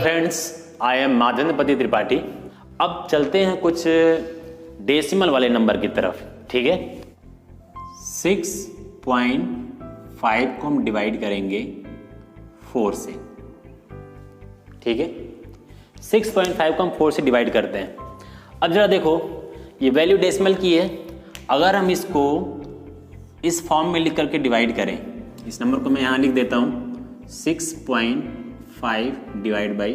Friends, I am Madhavendrapati Tripathi. अब चलते हैं कुछ डेसिमल वाले नंबर की तरफ। ठीक है, 6.5 को हम डिवाइड करेंगे 4 से। ठीक है, 6.5 को हम 4 से डिवाइड करते हैं। अब जरा देखो, ये वैल्यू डेसिमल की है। अगर हम इसको इस फॉर्म में लिख करके डिवाइड करें, इस नंबर को मैं यहाँ लिख देता हूँ 6.5 डिवाइड बाई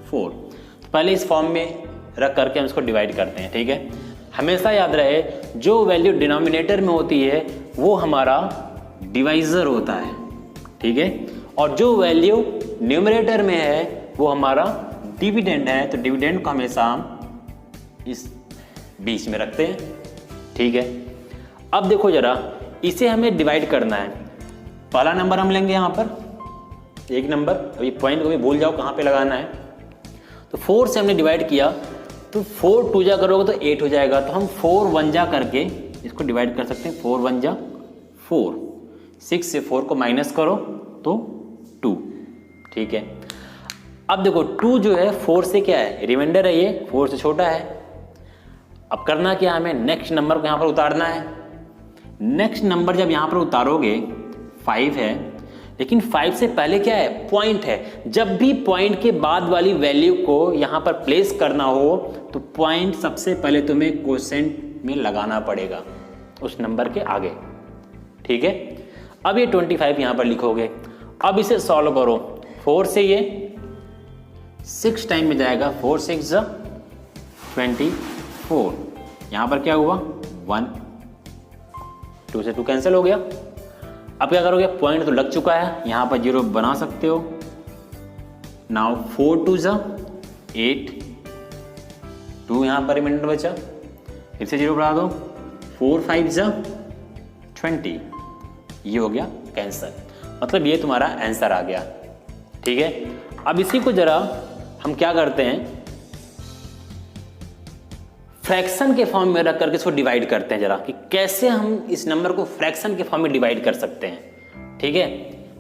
4। तो पहले इस फॉर्म में रख करके हम इसको डिवाइड करते हैं। ठीक है, हमेशा याद रहे जो वैल्यू डिनोमिनेटर में होती है वो हमारा डिवाइजर होता है। ठीक है, और जो वैल्यू न्यूमरेटर में है वो हमारा डिविडेंड है। तो डिविडेंड को हमेशा हम इस बीच में रखते हैं। ठीक है, अब देखो जरा, इसे हमें डिवाइड करना है। पहला नंबर हम लेंगे यहाँ पर एक नंबर, अभी पॉइंट को भी भूल जाओ कहाँ पे लगाना है। तो 4 से हमने डिवाइड किया, तो 4 2 जा करोगे तो 8 हो जाएगा। तो हम 4 1 जा करके इसको डिवाइड कर सकते हैं। 4 1 जा 4, 6 से 4 को माइनस करो तो 2। ठीक है, अब देखो 2 जो है 4 से क्या है, रिमाइंडर है, ये 4 से छोटा है। अब करना क्या, हमें नेक्स्ट नंबर को यहाँ पर उतारना है। नेक्स्ट नंबर जब यहाँ पर उतारोगे 5 है, लेकिन 5 से पहले क्या है, पॉइंट है। जब भी पॉइंट के बाद वाली वैल्यू को यहाँ पर प्लेस करना हो तो पॉइंट सबसे पहले तुम्हें क्वोशेंट में लगाना पड़ेगा उस नंबर के आगे। ठीक है, अब ये 25 यहाँ पर लिखोगे। अब इसे सॉल्व करो। 4 से ये 6 टाइम में जाएगा, 4 6 24। यहाँ पर क्या हुआ 1, 2 से 2 कैंसिल हो गया। अब क्या करोगे, पॉइंट तो लग चुका है, यहाँ पर 0 बना सकते हो। नाउ 4 2 8, 2 यहाँ पर रिमाइंडर बचा, फिर से 0 बढ़ा दो। 4 5 20, ये हो गया कैंसर। मतलब ये तुम्हारा आंसर आ गया। ठीक है, अब इसी को जरा हम क्या करते हैं, फ्रैक्शन के फॉर्म में रख करके इसको डिवाइड करते हैं जरा, कि कैसे हम इस नंबर को फ्रैक्शन के फॉर्म में डिवाइड कर सकते हैं। ठीक है,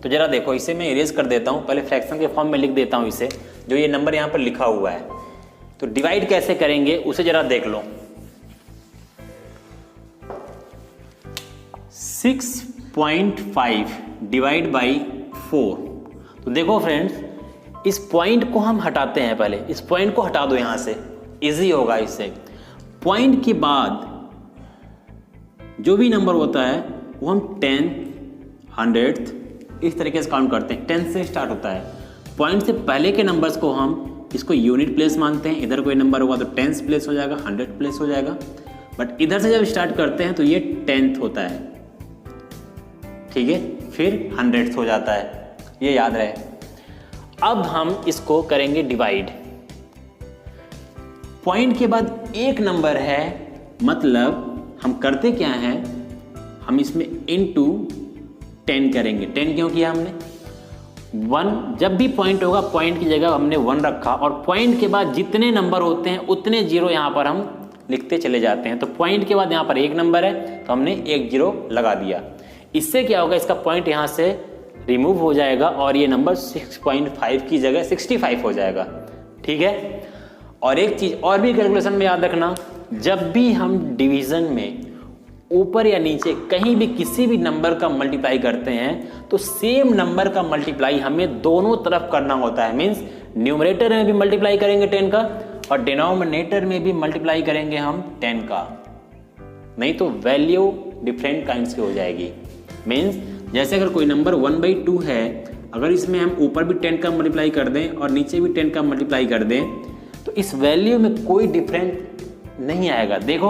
तो जरा देखो, इसे मैं इरेज कर देता हूं, पहले फ्रैक्शन के फॉर्म में लिख देता हूं इसे, जो ये नंबर यहां पर लिखा हुआ है। तो डिवाइड कैसे करेंगे उसे जरा देख लो। 6.5 डिवाइड बाई 4। तो देखो फ्रेंड्स, इस पॉइंट को हम हटाते हैं। पहले इस पॉइंट को हटा दो यहां से, इजी होगा इससे। पॉइंट के बाद जो भी नंबर होता है वो हम 10th 100th इस तरीके से काउंट करते हैं। 10 से स्टार्ट होता है। पॉइंट से पहले के नंबर्स को हम इसको यूनिट प्लेस मानते हैं। इधर कोई नंबर होगा तो 10th प्लेस हो जाएगा, 100th प्लेस हो जाएगा। बट इधर से जब स्टार्ट करते हैं तो ये 10th होता है। ठीक है, फिर 100th हो जाता है, ये याद रहे। अब हम इसको करेंगे डिवाइड। पॉइंट के बाद एक नंबर है, मतलब हम करते क्या है, हम इसमें इनटू 10 करेंगे। 10 क्यों किया हमने, 1 जब भी पॉइंट होगा पॉइंट की जगह हमने 1 रखा, और पॉइंट के बाद जितने नंबर होते हैं उतने 0 यहाँ पर हम लिखते चले जाते हैं। तो पॉइंट के बाद यहाँ पर एक नंबर है तो हमने एक 0 लगा दिया। इससे क्या होगा, इसका पॉइंट यहाँ से रिमूव हो जाएगा और ये नंबर 6.5 की जगह 65 हो जाएगा। ठीक है, और एक चीज और भी कैलकुलेशन में याद रखना, जब भी हम डिवीजन में ऊपर या नीचे कहीं भी किसी भी नंबर का मल्टीप्लाई करते हैं तो सेम नंबर का मल्टीप्लाई हमें दोनों तरफ करना होता है। मींस न्यूमरेटर में भी मल्टीप्लाई करेंगे 10 का और डिनोमिनेटर में भी मल्टीप्लाई करेंगे हम 10 का, नहीं तो वैल्यू डिफरेंट काइंड्स की हो जाएगी। मींस जैसे अगर कोई नंबर 1/2 है, अगर इसमें हम ऊपर भी 10 का मल्टीप्लाई कर दें और नीचे भी 10 का मल्टीप्लाई कर दें तो इस वैल्यू में कोई डिफरेंट नहीं आएगा। देखो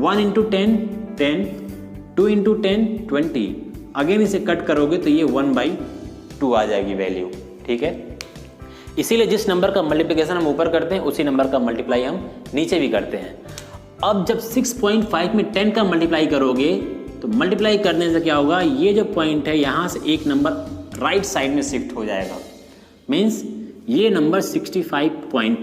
1 × 10 10, 2 × 10 20, अगेन इसे कट करोगे तो ये 1/2 आ जाएगी वैल्यू। ठीक है, इसीलिए जिस नंबर का मल्टीप्लिकेशन हम ऊपर करते हैं उसी नंबर का मल्टीप्लाई हम नीचे भी करते हैं। अब जब 6.5 में 10 का मल्टीप्लाई करोगे तो मल्टीप्लाई करने से क्या होगा, ये जो पॉइंट है यहाँ से एक नंबर राइट साइड में शिफ्ट हो जाएगा। मीन्स ये नंबर 65 पॉइंट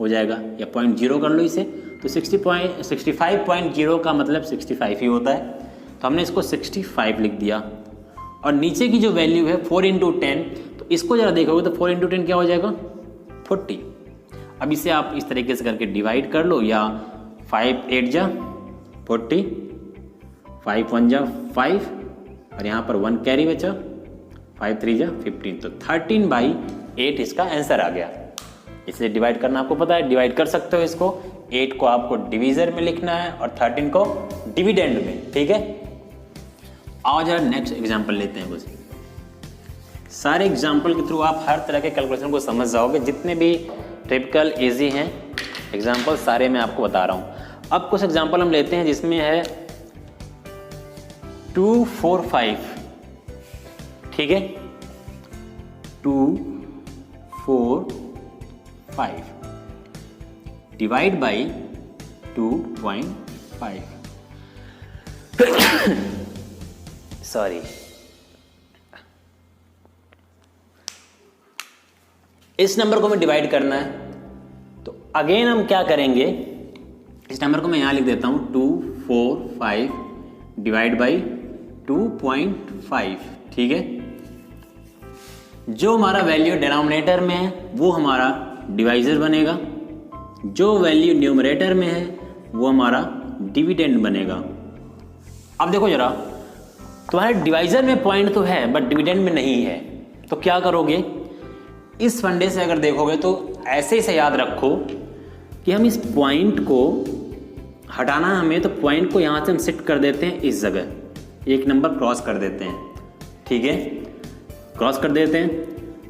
हो जाएगा, या 0.0 कर लो इसे, तो 65.0 का मतलब 65 ही होता है। तो हमने इसको 65 लिख दिया। और नीचे की जो वैल्यू है 4 × 10, तो इसको जरा देखोगे तो 4 × 10 क्या हो जाएगा 40। अब इसे आप इस तरीके से करके डिवाइड कर लो, या 5 8 जा 40, 5 1 जा 5 और यहाँ पर 1 कैरी बचा, 5 3 जा 15, तो 13/8 इसका आंसर आ गया। इसे डिवाइड करना आपको पता है, डिवाइड कर सकते हो इसको। 8 को आपको डिवीजर में लिखना है और 13 को डिविडेंड में, ठीक है। आओ जरा नेक्स्ट एग्जाम्पल लेते हैं। कुछ सारे एग्जाम्पल के थ्रू आप हर तरह के कैलकुलेशन को समझ जाओगे, जितने भी टिपिकल इजी हैं एग्जाम्पल सारे मैं आपको बता रहा हूँ। अब कुछ एग्जाम्पल हम लेते हैं जिसमें है 2 4 5, ठीक है, 2 4 5 डिवाइड बाई 2.5 सॉरी। इस नंबर को हमें डिवाइड करना है, तो अगेन हम क्या करेंगे, इस नंबर को मैं यहां लिख देता हूं 2 4 5 डिवाइड बाई 2.5, ठीक है। जो हमारा वैल्यू डिनोमिनेटर में है वो हमारा डिवाइजर बनेगा, जो वैल्यू न्यूमरेटर में है वो हमारा डिविडेंड बनेगा। अब देखो जरा, तुम्हारे डिवाइजर में पॉइंट तो है बट डिविडेंड में नहीं है, तो क्या करोगे, इस फंडे से अगर देखोगे तो ऐसे से याद रखो कि हम इस पॉइंट को हटाना है हमें, तो पॉइंट को यहाँ से हम शिफ्ट कर देते हैं इस जगह, एक नंबर क्रॉस कर देते हैं, ठीक है, क्रॉस कर देते हैं।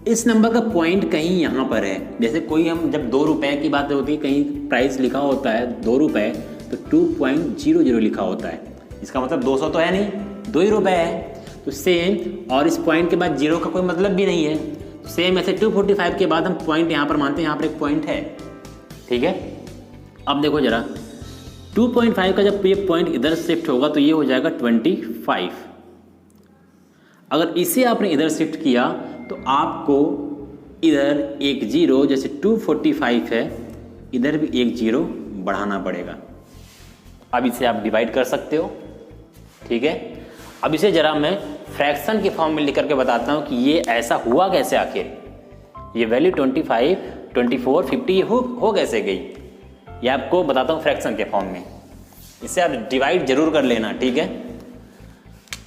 इस नंबर का पॉइंट कहीं यहाँ पर है, जैसे कोई हम जब 2 रुपए की बात होती है, कहीं प्राइस लिखा होता है 2 रुपए तो 2.00 लिखा होता है, इसका मतलब 200 तो है नहीं, 2 ही रुपए है, तो सेम। और इस पॉइंट के बाद जीरो का कोई मतलब भी नहीं है, तो सेम ऐसे 245 के बाद हम पॉइंट यहाँ पर मानते हैं, यहाँ पर एक पॉइंट है, ठीक है। अब देखो जरा 2.5 का जब ये पॉइंट इधर शिफ्ट होगा तो ये हो जाएगा 25। अगर इसे आपने इधर शिफ्ट किया तो आपको इधर एक जीरो, जैसे 245 है, इधर भी एक जीरो बढ़ाना पड़ेगा। अब इसे आप डिवाइड कर सकते हो, ठीक है। अब इसे जरा मैं फ्रैक्शन के फॉर्म में लिख करके बताता हूं कि ये ऐसा हुआ कैसे, आखिर ये वैल्यू 25 24 50 हो कैसे गई, ये आपको बताता हूं फ्रैक्शन के फॉर्म में। इसे आप डिवाइड जरूर कर लेना, ठीक है।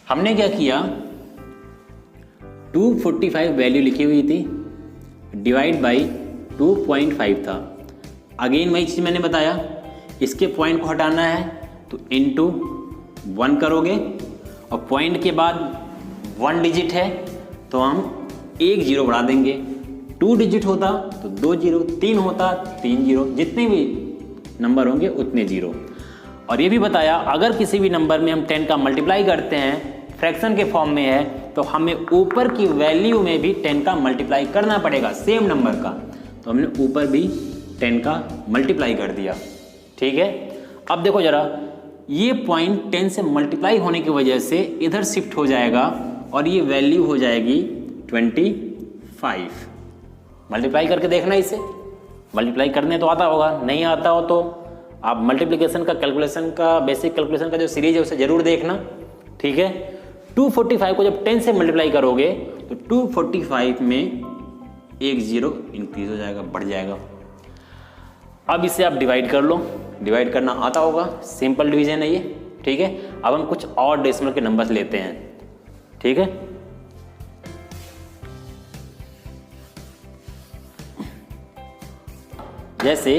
हमने क्या किया, 245 वैल्यू लिखी हुई थी, डिवाइड बाई 2.5 था। अगेन वही चीज़ मैंने बताया, इसके पॉइंट को हटाना है तो इनटू 1 करोगे, और पॉइंट के बाद 1 डिजिट है तो हम एक जीरो बढ़ा देंगे, 2 डिजिट होता तो 2 जीरो, 3 होता 3 जीरो, जितने भी नंबर होंगे उतने जीरो। और ये भी बताया अगर किसी भी नंबर में हम 10 का मल्टीप्लाई करते हैं, फ्रैक्शन के फॉर्म में है, तो हमें ऊपर की वैल्यू में भी 10 का मल्टीप्लाई करना पड़ेगा सेम नंबर का, तो हमने ऊपर भी 10 का मल्टीप्लाई कर दिया, ठीक है। अब देखो जरा, ये पॉइंट 10 से मल्टीप्लाई होने की वजह से इधर शिफ्ट हो जाएगा और ये वैल्यू हो जाएगी 25। मल्टीप्लाई करके देखना, इसे मल्टीप्लाई करने तो आता होगा, नहीं आता हो तो आप मल्टीप्लिकेशन का कैलकुलेशन का बेसिक कैलकुलेशन का जो सीरीज है उसे जरूर देखना, ठीक है। 245 को जब 10 से मल्टीप्लाई करोगे तो 245 में एक जीरो इंक्रीज हो जाएगा, बढ़ जाएगा। अब इसे आप डिवाइड कर लो, डिवाइड करना आता होगा, सिंपल डिवीजन है ये, ठीक है। अब हम कुछ और डेसिमल के नंबर्स लेते हैं, ठीक है। जैसे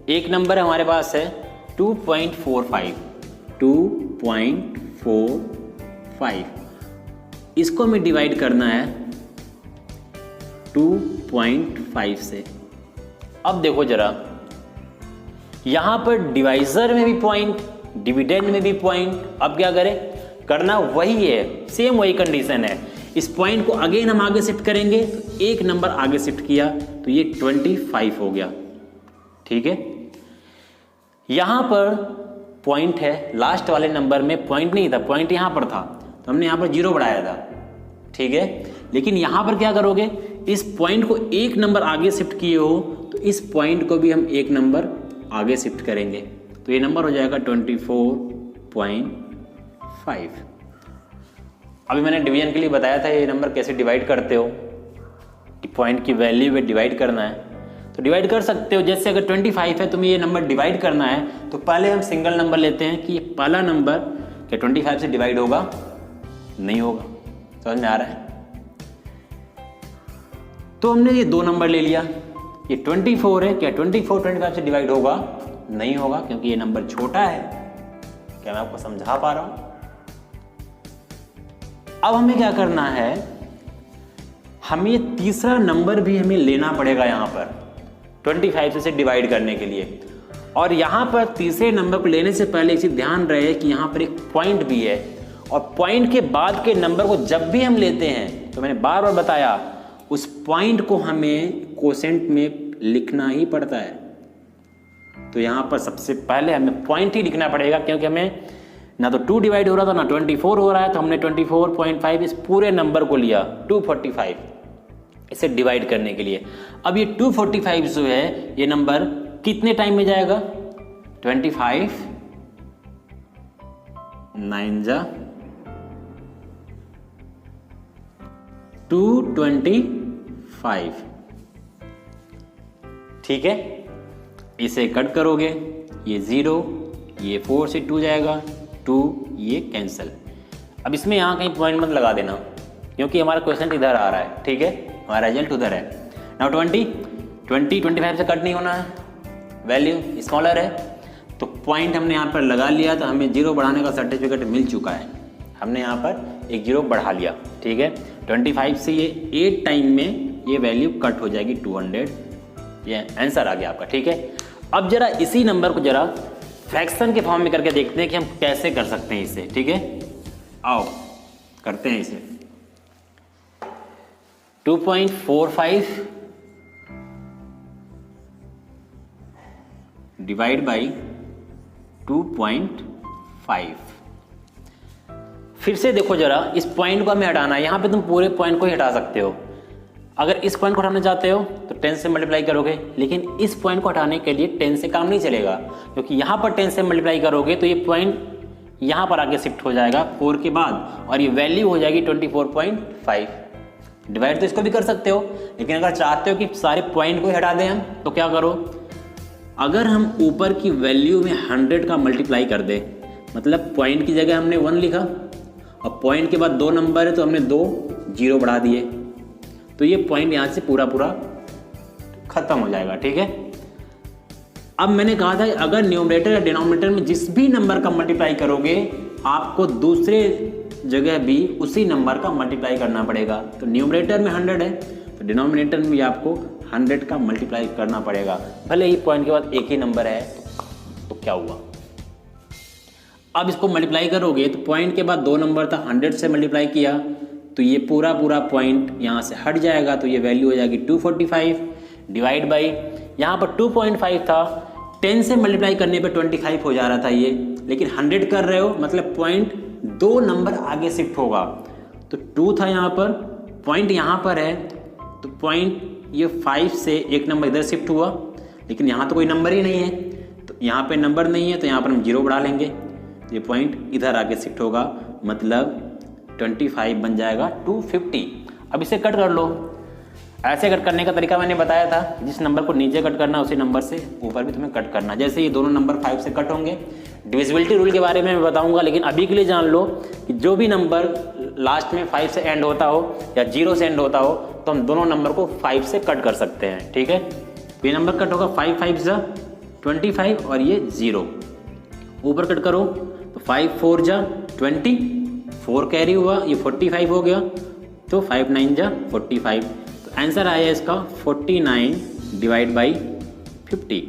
एक नंबर हमारे पास है 2.45, 2.45, इसको हमें डिवाइड करना है 2.5 से। अब देखो जरा, यहां पर डिवाइजर में भी पॉइंट, डिविडेंड में भी पॉइंट, अब क्या करें, करना वही है, सेम वही कंडीशन है। इस पॉइंट को अगेन हम आगे शिफ्ट करेंगे, तो एक नंबर आगे शिफ्ट किया तो ये 25 हो गया, ठीक है। यहां पर पॉइंट है, लास्ट वाले नंबर में पॉइंट नहीं था, पॉइंट यहां पर था, तो हमने यहां पर जीरो बढ़ाया था, ठीक है। लेकिन यहां पर क्या करोगे, इस पॉइंट को एक नंबर आगे शिफ्ट किए हो तो इस पॉइंट को भी हम एक नंबर आगे शिफ्ट करेंगे, तो ये नंबर हो जाएगा 24.5। अभी मैंने डिवीजन के लिए बताया था ये नंबर कैसे डिवाइड करते हो, पॉइंट की वैल्यू में डिवाइड करना है। तो तो डिवाइड कर सकते हो। जैसे अगर 25 है, तुम्हें ये नंबर डिवाइड करना है तो पहले हम सिंगल नंबर लेते हैं कि ये पहला नंबर क्या 25 से डिवाइड होगा, नहीं होगा। समझ में आ रहा है? तो हमने ये दो नंबर ले लिया, ये 24 है, क्या 24 25 से डिवाइड होगा, नहीं होगा, क्योंकि ये नंबर छोटा है। क्या मैं आपको समझा पा रहा हूं? अब हमें क्या करना है, हमें ये तीसरा नंबर भी हमें लेना पड़ेगा यहां पर 25 से डिवाइड करने के लिए। और यहां पर तीसरे नंबर को लेने से पहले इसे ध्यान रहे कि यहां पर एक पॉइंट भी है, और पॉइंट के बाद के नंबर को जब भी हम लेते हैं तो मैंने बार बार बताया, उस पॉइंट को हमें कोसेंट में लिखना ही पड़ता है। तो यहां पर सबसे पहले हमें पॉइंट ही लिखना पड़ेगा, क्योंकि हमें ना तो 2 डिवाइड हो रहा था ना 24 हो रहा है, तो हमने 24.5 इस पूरे नंबर को लिया 245 इसे डिवाइड करने के लिए। अब ये 245 जो है ये नंबर कितने टाइम में जाएगा, 25 9 जा 225, ठीक है। इसे कट करोगे, ये 0, ये 4 से 2 जाएगा 2, ये कैंसिल। अब इसमें यहाँ कहीं पॉइंट मत लगा देना, क्योंकि हमारा क्वेश्चन इधर आ रहा है, ठीक है, हमारा रिजल्ट उधर है। नाउ 25 से कट नहीं होना है, वैल्यू स्मॉलर है, तो पॉइंट हमने यहाँ पर लगा लिया, तो हमें 0 बढ़ाने का सर्टिफिकेट मिल चुका है। हमने यहाँ पर एक 0 बढ़ा लिया, ठीक है। 25 से ये 8 टाइम में ये वैल्यू कट हो जाएगी 200, ये आंसर आ गया आपका, ठीक है। अब जरा इसी नंबर को जरा फ्रैक्शन के फॉर्म में करके देखते हैं कि हम कैसे कर सकते हैं इसे, ठीक है। आओ करते हैं इसे। 2.45 डिवाइड बाई 2.5। फिर से देखो जरा, इस पॉइंट को हमें हटाना है। यहां पे तुम पूरे पॉइंट को ही हटा सकते हो। अगर इस पॉइंट को हटाना चाहते हो तो 10 से मल्टीप्लाई करोगे, लेकिन इस पॉइंट को हटाने के लिए 10 से काम नहीं चलेगा, क्योंकि यहां पर 10 से मल्टीप्लाई करोगे तो ये पॉइंट यहां पर आगे शिफ्ट हो जाएगा 4 के बाद, और ये वैल्यू हो जाएगी 24.5। डिवाइड तो इसको भी कर सकते हो, लेकिन अगर चाहते हो कि सारे पॉइंट को ही हटा दें हम, तो क्या करो, अगर हम ऊपर की वैल्यू में 100 का मल्टीप्लाई कर दे, मतलब पॉइंट की जगह हमने 1 लिखा, और पॉइंट के बाद 2 नंबर है तो हमने 2 0 बढ़ा दिए, तो ये पॉइंट यहां से पूरा पूरा खत्म हो जाएगा, ठीक है। अब मैंने कहा था अगर न्यूमरेटर या डिनोमिनेटर में जिस भी नंबर का मल्टीप्लाई करोगे, आपको दूसरे जगह भी उसी नंबर का मल्टीप्लाई करना पड़ेगा। तो न्यूमरेटर में 100 है तो डिनोमिनेटर में भी आपको 100 का मल्टीप्लाई करना पड़ेगा, भले ही पॉइंट के बाद एक ही नंबर है। तो क्या हुआ, अब इसको मल्टीप्लाई करोगे तो पॉइंट के बाद 2 नंबर था, 100 से मल्टीप्लाई किया तो ये पूरा पूरा पॉइंट यहाँ से हट जाएगा, तो ये वैल्यू हो जाएगी 245 डिवाइड बाई, यहाँ पर 2.5 था, 10 से मल्टीप्लाई करने पे 25 हो जा रहा था ये, लेकिन 100 कर रहे हो मतलब पॉइंट 2 नंबर आगे शिफ्ट होगा। तो 2 था यहाँ पर, पॉइंट यहाँ पर है, तो पॉइंट ये 5 से एक नंबर इधर शिफ्ट हुआ, लेकिन यहाँ तो कोई नंबर ही नहीं है, तो यहाँ पे नंबर नहीं है, तो यहाँ पर हम 0 बढ़ा लेंगे, ये पॉइंट इधर आगे शिफ्ट होगा, मतलब 25 बन जाएगा 250। अब इसे कट कर लो। ऐसे कट करने का तरीका मैंने बताया था, जिस नंबर को नीचे कट करना उसी नंबर से ऊपर भी तुम्हें कट करना। जैसे ये दोनों नंबर 5 से कट होंगे, डिविजिबिलिटी रूल के बारे में मैं बताऊंगा, लेकिन अभी के लिए जान लो कि जो भी नंबर लास्ट में 5 से एंड होता हो या 0 से एंड होता हो, तो हम दोनों नंबर को 5 से कट कर सकते हैं, ठीक है। ये नंबर कट होगा 5 5 जा 25 और ये 0, ऊपर कट करो तो 5 4 जा 20, 4 कैरी हुआ, ये 45 हो गया, तो 5 9 जा 45, तो आंसर आया इसका 49 डिवाइड बाई 50।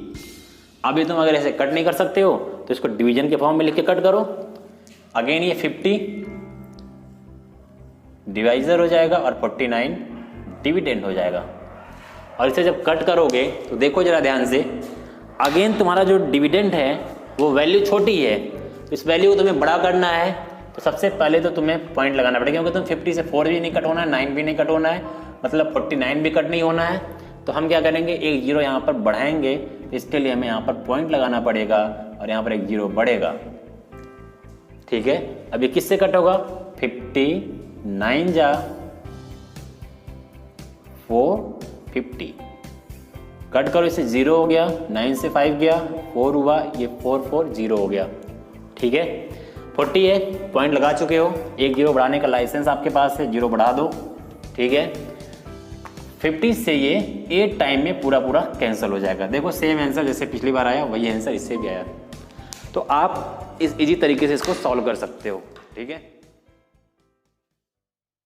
अभी तुम अगर ऐसे कट नहीं कर सकते हो तो इसको डिवीजन के फॉर्म में लिख के कट करो। अगेन ये 50 डिवाइजर हो जाएगा और 49 डिविडेंड हो जाएगा। और इसे जब कट करोगे तो देखो जरा ध्यान से, अगेन तुम्हारा जो डिविडेंड है वो वैल्यू छोटी है, तो इस वैल्यू को तुम्हें बड़ा करना है, तो सबसे पहले तो तुम्हें पॉइंट लगाना पड़ेगा, क्योंकि तुम 50 से 4 भी नहीं कट होना है, 9 भी नहीं कट होना है, मतलब 49 भी कट नहीं होना है। तो हम क्या करेंगे, एक 0 यहाँ पर बढ़ाएंगे, इसके लिए हमें यहाँ पर पॉइंट लगाना पड़ेगा और यहाँ पर एक 0 बढ़ेगा, ठीक है। अब ये किससे कट होगा, 59 जा 450, कट करो, इससे 0 हो गया, 9 से 5 गया, 4 हुआ, ये 4 4 0 हो गया। ठीक है, 40 है, पॉइंट लगा चुके हो, एक 0 बढ़ाने का लाइसेंस आपके पास है, 0 बढ़ा दो। ठीक है, 50 से ये 8 टाइम में पूरा पूरा कैंसिल हो जाएगा। देखो सेम आंसर जैसे पिछली बार आया वही आंसर इससे भी आया। तो आप इस इजी तरीके से इसको सॉल्व कर सकते हो। ठीक है।